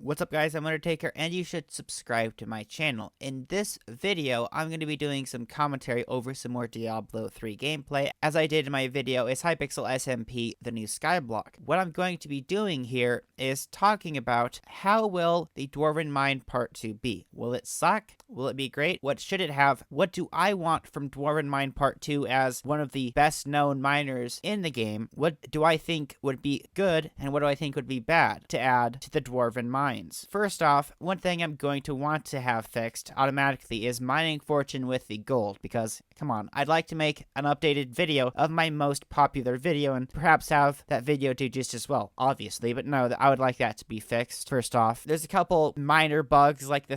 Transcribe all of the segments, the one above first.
What's up guys, I'm Undertaker and you should subscribe to my channel. In this video, I'm going to be doing some commentary over some more Diablo 3 gameplay, as I did in my video is Hypixel SMP, the new Skyblock. What I'm going to be doing here is talking about how will the Dwarven Mine Part 2 be. Will it suck? Will it be great? What should it have? What do I want from Dwarven Mine Part 2 as one of the best known miners in the game? What do I think would be good and what do I think would be bad to add to the Dwarven Mines? First off, one thing I'm going to want to have fixed automatically is mining fortune with the gold, because come on, I'd like to make an updated video of my most popular video and perhaps have that video do just as well, obviously, but no, I would like that to be fixed. First off, there's a couple minor bugs like the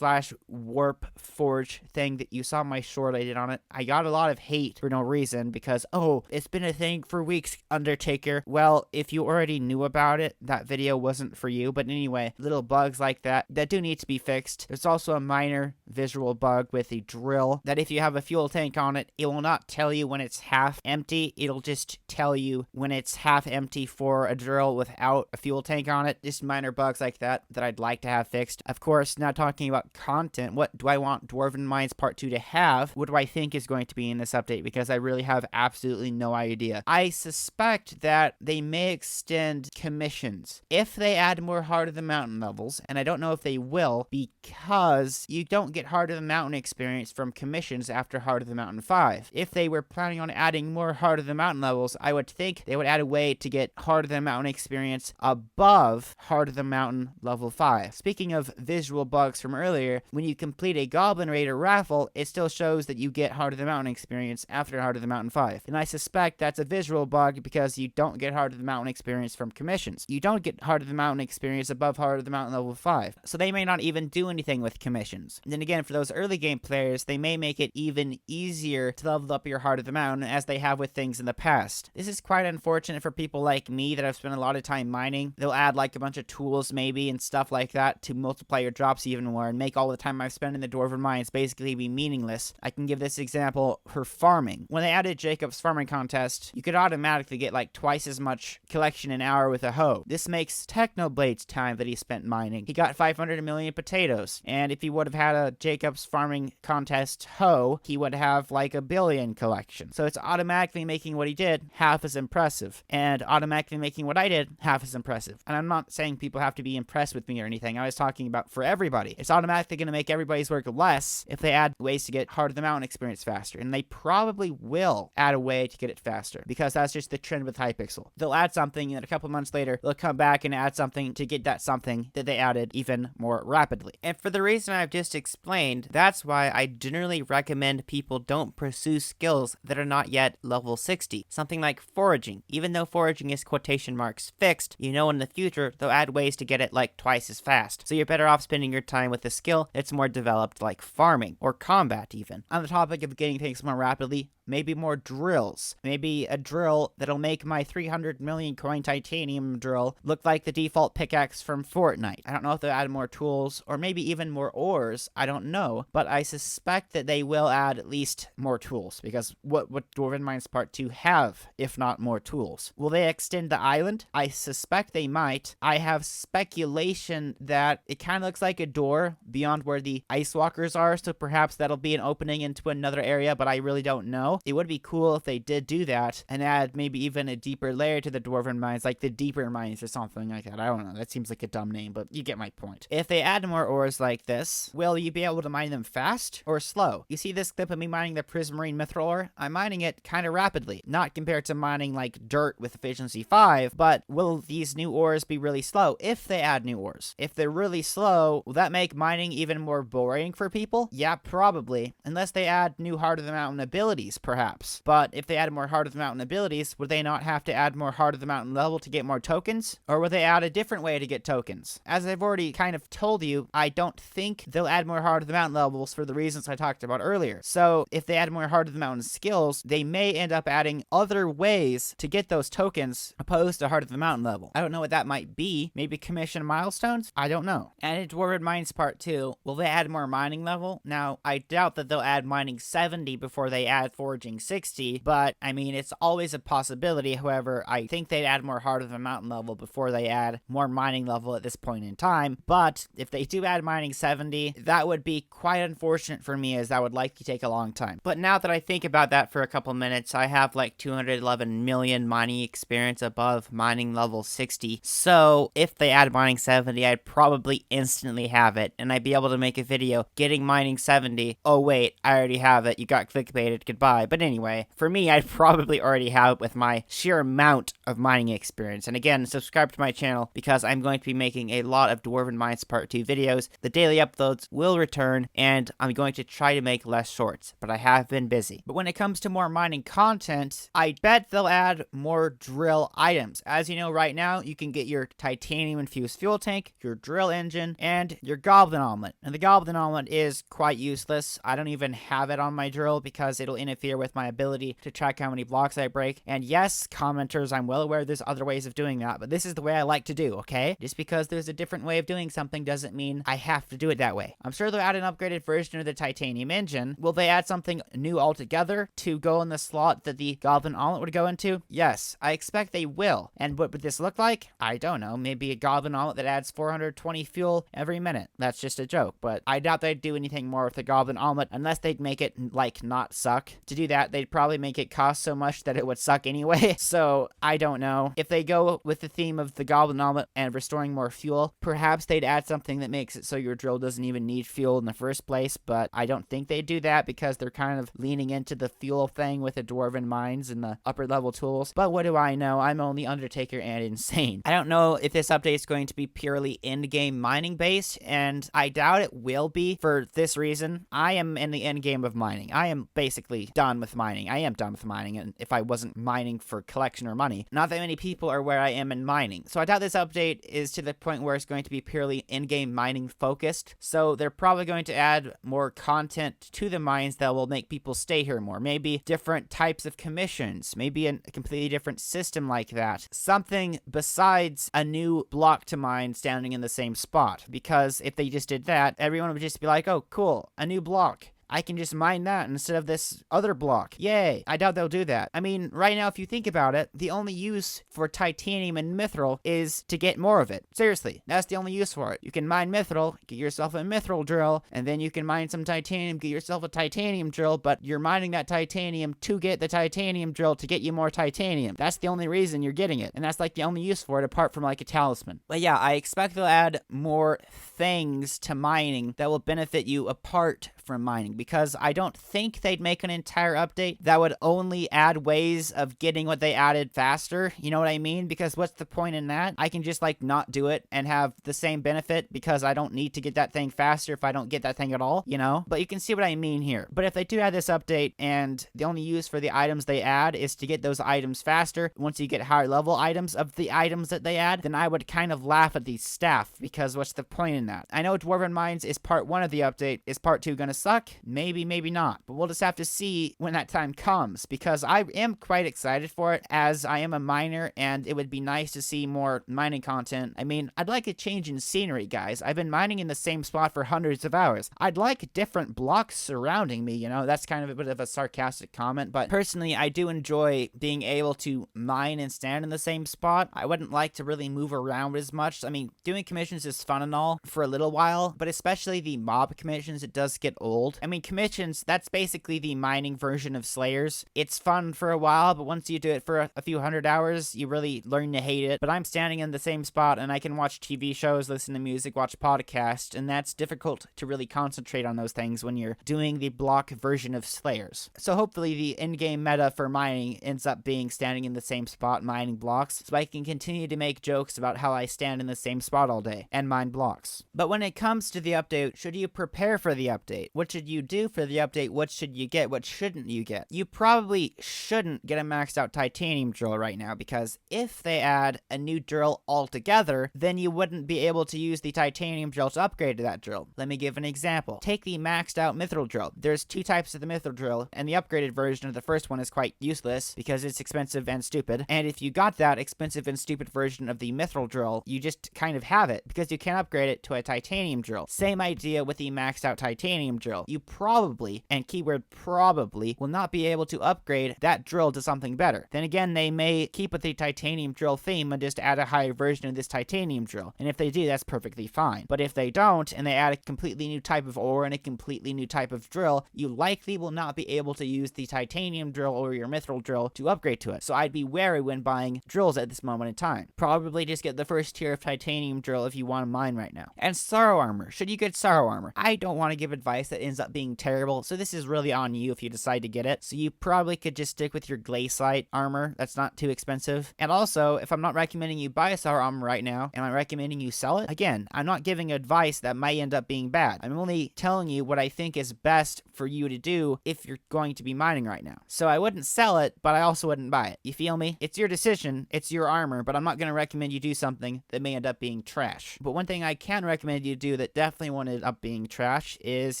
/warp forge thing that you saw my short I did on it. I got a lot of hate for no reason because, oh, it's been a thing for weeks, Undertaker. Well, if you already knew about it, that video wasn't for you, but anyway, little bugs like that do need to be fixed. There's also a minor visual bug with the drill that if you have a fuel tank on it, it will not tell you when it's half empty. It'll just tell you when it's half empty for a drill without a fuel tank on it. Just minor bugs like that I'd like to have fixed. Of course, now talking about content, what do I want Dwarven Mines Part 2 to have? What do I think is going to be in this update? Because I really have absolutely no idea. I suspect that they may extend commissions if they add more Heart of the Mountain levels, and I don't know if they will, because you don't get Heart of the Mountain experience from commissions after Heart of the Mountain 5. If they were planning on adding more Heart of the Mountain levels, I would think they would add a way to get Heart of the Mountain experience above Heart of the Mountain level 5. Speaking of visual bugs from earlier, when you complete a Goblin Raider raffle, it still shows that you get Heart of the Mountain experience after Heart of the Mountain 5. And I suspect that's a visual bug because you don't get Heart of the Mountain experience from commissions. You don't get Heart of the Mountain experience above Heart of the Mountain level 5. So they may not even do anything with commissions. And then again, for those early game players, they may make it even easier to level up your Heart of the Mountain as they have with things in the past. This is quite unfortunate for people like me that have spent a lot of time mining. They'll add like a bunch of tools maybe and stuff like that to multiply your drops even more and make all the time I've spent in the Dwarven Mines basically be meaningless. I can give this example for farming. When they added Jacob's farming contest, you could automatically get like twice as much collection an hour with a hoe. This makes Technoblade's time that he spent mining. He got 500 million potatoes, and if he would have had a Jacob's farming contest hoe, he would have like a billion collection. So it's automatically making what he did half as impressive, and automatically making what I did half as impressive. And I'm not saying people have to be impressed with me or anything. I was talking about for everybody. It's automatically going to make everybody's work less if they add ways to get Heart of the Mountain experience faster, and they probably will add a way to get it faster because that's just the trend with Hypixel. They'll add something and a couple months later they'll come back and add something to get that something that they added even more rapidly. And for the reason I've just explained, that's why I generally recommend people don't pursue skills that are not yet level 60. Something like foraging. Even though foraging is quotation marks fixed, you know in the future they'll add ways to get it like twice as fast. So you're better off spending your time with a skill that's more developed like farming or combat even. On the topic of getting things more rapidly, maybe more drills. Maybe a drill that'll make my 300 million coin titanium drill look like the default pickaxe from Fortnite. I don't know if they'll add more tools or maybe even more ores. I don't know, but I suspect that they will add at least more tools because what would Dwarven Mines Part 2 have if not more tools? Will they extend the island? I suspect they might. I have speculation that it kind of looks like a door beyond where the ice walkers are, so perhaps that'll be an opening into another area, but I really don't know. It would be cool if they did do that and add maybe even a deeper layer to the Dwarven Mines, like the Deeper Mines or something like that. I don't know. That seems like a dumb name, but you get my point. If they add more ores like this, will you be able to mine them fast or slow? You see this clip of me mining the Prismarine Mithril ore? I'm mining it kind of rapidly, not compared to mining like dirt with efficiency 5, but will these new ores be really slow if they add new ores? If they're really slow, will that make mining even more boring for people? Yeah, probably. Unless they add new Heart of the Mountain abilities, perhaps. But if they add more Heart of the Mountain abilities, would they not have to add more Heart of the Mountain level to get more tokens? Or would they add a different way to get tokens? As I've already kind of told you, I don't think they'll add more Heart of the Mountain levels for the reasons I talked about earlier. So if they add more Heart of the Mountain skills, they may end up adding other ways to get those tokens opposed to Heart of the Mountain level. I don't know what that might be. Maybe commission milestones? I don't know. And in Dwarven Mines Part 2, will they add more mining level? Now, I doubt that they'll add mining 70 before they add foraging 60, but I mean, it's always a possibility. However, I think they'd add more Heart of the Mountain level before they add more mining level at this point in time. But if they do add mining 70, that would be quite unfortunate for me, as that would likely take a long time. But now that I think about that for a couple minutes, I have like 211 million mining experience above mining level 60. So if they add mining 70, I'd probably instantly have it, and I'd be able to make a video getting mining 70. Oh wait, I already have it. You got clickbaited. Goodbye. But anyway, for me, I'd probably already have it with my sheer amount of mining experience. And again, subscribe to my channel because I'm going to be making a lot of Dwarven Mines Part 2 videos. The daily uploads will return, and I'm going to try to make less shorts, but I have been busy. But when it comes to more mining content, I bet they'll add more drill items. As you know, right now, you can get your titanium infused fuel tank, your drill engine, and your goblin omelet. And the goblin omelet is quite useless. I don't even have it on my drill because it'll interfere with my ability to track how many blocks I break. And yes, commenters, I'm well aware there's other ways of doing that, but this is the way I like to do, okay? Just because there's a different way of doing something doesn't mean I have to do it that way. I'm sure they'll add an upgraded version of the titanium engine. Will they add something new altogether to go in the slot that the goblin omelet would go into? Yes, I expect they will. And what would this look like? I don't know. Maybe a goblin omelet that adds 420 fuel every minute. That's just a joke, but I doubt they'd do anything more with the goblin omelet unless they'd make it, like, not suck. To do that, they'd probably make it cost so much that it would suck anyway. So, I don't know. If they go with the theme of the goblin omelet and restoring more fuel, perhaps they'd add something that makes it so your drill doesn't even need fuel in the first place, but I don't think they'd do that because they're kind of leaning into the fuel thing with the Dwarven mines and the upper level tools. But what do I know? I'm only Undertaker and insane. I don't know if this update is going to be purely in-game mining based, and I doubt it will be for this reason. I am in the end game of mining. I am basically done with mining. I am done with mining, and if I wasn't mining for collection or money, not that many people are where I am in mining. So I doubt this update is to the point where it's going to be purely in-game mining focused. So they're probably going to add more content to the mines that will make people stay here more. Maybe different types of commissions, maybe a completely different system like that. Something besides a new block to mine standing in the same spot. Because if they just did that, everyone would just be like, oh, cool, a new block. I can just mine that instead of this other block. Yay. I doubt they'll do that. I mean, right now, if you think about it, the only use for titanium and mithril is to get more of it. Seriously, that's the only use for it. You can mine mithril, get yourself a mithril drill, and then you can mine some titanium, get yourself a titanium drill, but you're mining that titanium to get the titanium drill to get you more titanium. That's the only reason you're getting it, and that's like the only use for it apart from like a talisman. But yeah, I expect they'll add more things to mining that will benefit you apart from mining, because I don't think they'd make an entire update that would only add ways of getting what they added faster. You know what I mean? Because what's the point in that? I can just like not do it and have the same benefit because I don't need to get that thing faster if I don't get that thing at all, you know? But you can see what I mean here. But if they do add this update and the only use for the items they add is to get those items faster, once you get higher level items of the items that they add, then I would kind of laugh at these staff, because what's the point in that? I know Dwarven Mines is part 1 of the update. Is part 2 gonna suck? Maybe, maybe not. But we'll just have to see when that time comes, because I am quite excited for it, as I am a miner, and it would be nice to see more mining content. I mean, I'd like a change in scenery, guys. I've been mining in the same spot for hundreds of hours. I'd like different blocks surrounding me, you know? That's kind of a bit of a sarcastic comment, but personally, I do enjoy being able to mine and stand in the same spot. I wouldn't like to really move around as much. I mean, doing commissions is fun and all for a little while, but especially the mob commissions, it does get old. I mean, commissions, that's basically the mining version of Slayers. It's fun for a while, but once you do it for a few hundred hours, you really learn to hate it. But I'm standing in the same spot, and I can watch TV shows, listen to music, watch podcasts, and that's difficult to really concentrate on those things when you're doing the block version of Slayers. So hopefully the in-game meta for mining ends up being standing in the same spot mining blocks, so I can continue to make jokes about how I stand in the same spot all day and mine blocks. But when it comes to the update, should you prepare for the update? What should you do for the update? What should you get? What shouldn't you get? You probably shouldn't get a maxed out titanium drill right now, because if they add a new drill altogether, then you wouldn't be able to use the titanium drill to upgrade to that drill. Let me give an example. Take the maxed out mithril drill. There's 2 types of the mithril drill, and the upgraded version of the first one is quite useless because it's expensive and stupid. And if you got that expensive and stupid version of the mithril drill, you just kind of have it because you can't upgrade it to a titanium drill. Same idea with the maxed out titanium drill. You probably, and keyword probably, will not be able to upgrade that drill to something better. Then again, they may keep with the titanium drill theme and just add a higher version of this titanium drill. And if they do, that's perfectly fine. But if they don't, and they add a completely new type of ore and a completely new type of drill, you likely will not be able to use the titanium drill or your mithril drill to upgrade to it. So I'd be wary when buying drills at this moment in time. Probably just get the first tier of titanium drill if you want to mine right now. And sorrow armor. Should you get sorrow armor? I don't want to give advice that ends up being terrible, so this is really on you if you decide to get it. So you probably could just stick with your glaciite armor. That's not too expensive. And also, if I'm not recommending you buy sorrow armor right now, am I recommending you sell it? Again, I'm not giving advice that might end up being bad. I'm only telling you what I think is best for you to do if you're going to be mining right now. So I wouldn't sell it, but I also wouldn't buy it. You feel me? It's your decision. It's your armor, but I'm not going to recommend you do something that may end up being trash. But one thing I can recommend you do that definitely won't end up being trash is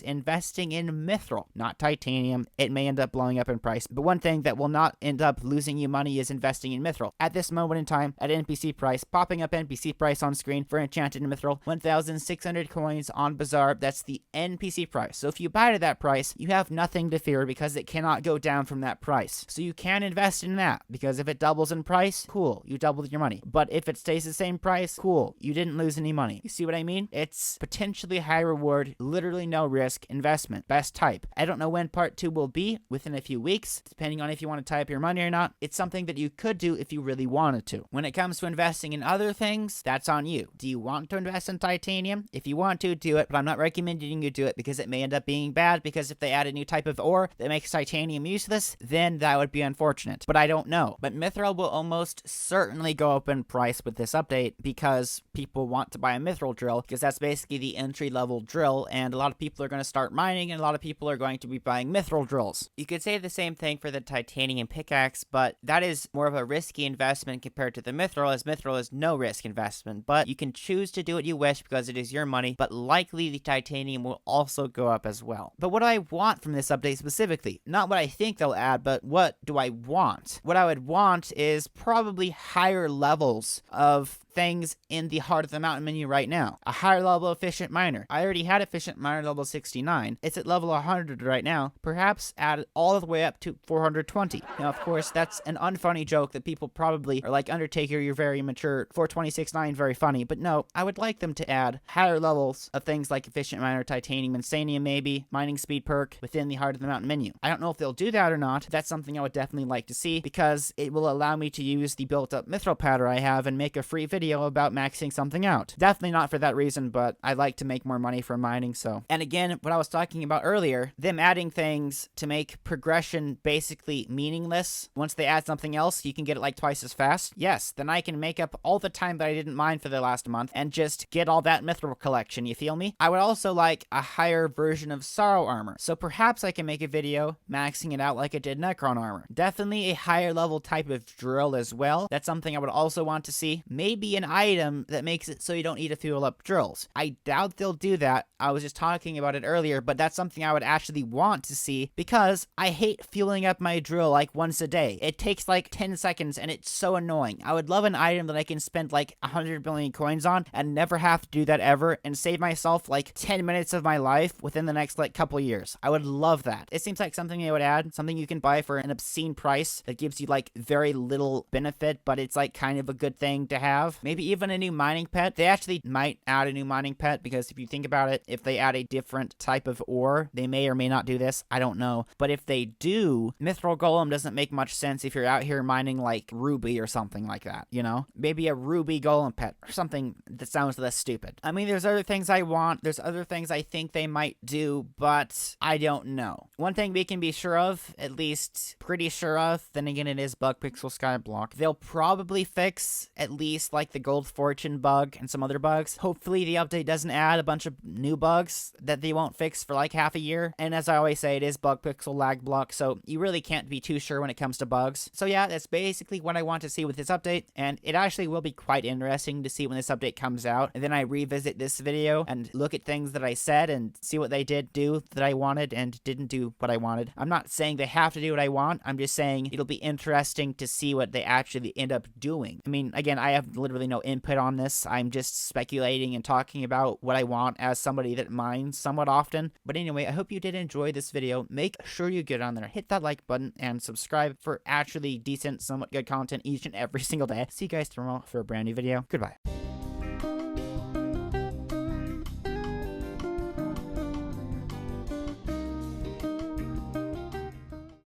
investing in mithril, not titanium. It may end up blowing up in price, but one thing that will not end up losing you money is investing in mithril. At this moment in time, at NPC price, popping up NPC price on screen for enchanted mithril, 1,600 coins on Bazaar. That's the NPC price. So if you buy it at that price, you have nothing to fear because it cannot go down from that price. So you can invest in that because if it doubles in price, cool, you doubled your money. But if it stays the same price, cool, you didn't lose any money. You see what I mean? It's potentially high reward, literally no risk investment. Best type. I don't know when part 2 will be, within a few weeks, depending on if you want to tie up your money or not. It's something that you could do if you really wanted to. When it comes to investing in other things, that's on you. Do you want to invest in titanium? If you want to, do it, but I'm not recommending you do it because it may end up being bad, because if they add a new type of ore that makes titanium useless, then that would be unfortunate. But I don't know. But mithril will almost certainly go up in price with this update because people want to buy a mithril drill, because that's basically the entry-level drill, and a lot of people are going to start mining, and a lot of people are going to be buying mithril drills. You could say the same thing for the titanium pickaxe, but that is more of a risky investment compared to the mithril, as mithril is no risk investment. But you can choose to do what you wish because it is your money, but likely the titanium will also go up as well. But what do I want from this update specifically? Not what I think they'll add, but what do I want? What I would want is probably higher levels of things in the heart of the mountain menu right now. A higher level efficient miner. I already had efficient miner level 69. It's at level 100 right now. Perhaps add it all the way up to 420. Now, of course, that's an unfunny joke that people probably are like, Undertaker, you're very mature. 426.9, very funny. But no, I would like them to add higher levels of things like efficient miner, titanium, insanium maybe, mining speed perk within the heart of the mountain menu. I don't know if they'll do that or not. That's something I would definitely like to see because it will allow me to use the built up mithril powder I have and make a free video about maxing something out. Definitely not for that reason, but I like to make more money from mining, so. And again, what I was talking about earlier, them adding things to make progression basically meaningless. Once they add something else, you can get it like twice as fast. Yes, then I can make up all the time that I didn't mine for the last month and just get all that mithril collection, you feel me? I would also like a higher version of sorrow armor, so perhaps I can make a video maxing it out like I did Necron armor. Definitely a higher level type of drill as well. That's something I would also want to see. Maybe an item that makes it so you don't need to fuel up drills. I doubt they'll do that. I was just talking about it earlier, but that's something I would actually want to see because I hate fueling up my drill like once a day. It takes like 10 seconds and it's so annoying. I would love an item that I can spend like 100 billion coins on and never have to do that ever and save myself like 10 minutes of my life within the next like couple years. I would love that. It seems like something they would add, something you can buy for an obscene price that gives you like very little benefit, but it's like kind of a good thing to have. Maybe even a new mining pet. They actually might add a new mining pet because if you think about it, if they add a different type of ore, they may or may not do this. I don't know. But if they do, Mithril Golem doesn't make much sense if you're out here mining like ruby or something like that, you know? Maybe a ruby golem pet or something that sounds less stupid. I mean, there's other things I want. There's other things I think they might do, but I don't know. One thing we can be sure of, at least pretty sure of, then again, it is Hypixel Skyblock. They'll probably fix at least like the gold fortune bug and some other bugs. Hopefully the update doesn't add a bunch of new bugs that they won't fix for like half a year. And as I always say, it is Hypixel lag block, so you really can't be too sure when it comes to bugs. So yeah, that's basically what I want to see with this update, and it actually will be quite interesting to see when this update comes out, and then I revisit this video and look at things that I said and see what they did do that I wanted and didn't do what I wanted. I'm not saying they have to do what I want, I'm just saying it'll be interesting to see what they actually end up doing. I mean, again, I have literally really no input on this. I'm just speculating and talking about what I want as somebody that mines somewhat often. But anyway, I hope you did enjoy this video. Make sure you get on there, hit that like button, and subscribe for actually decent, somewhat good content each and every single day. See you guys tomorrow for a brand new video. Goodbye.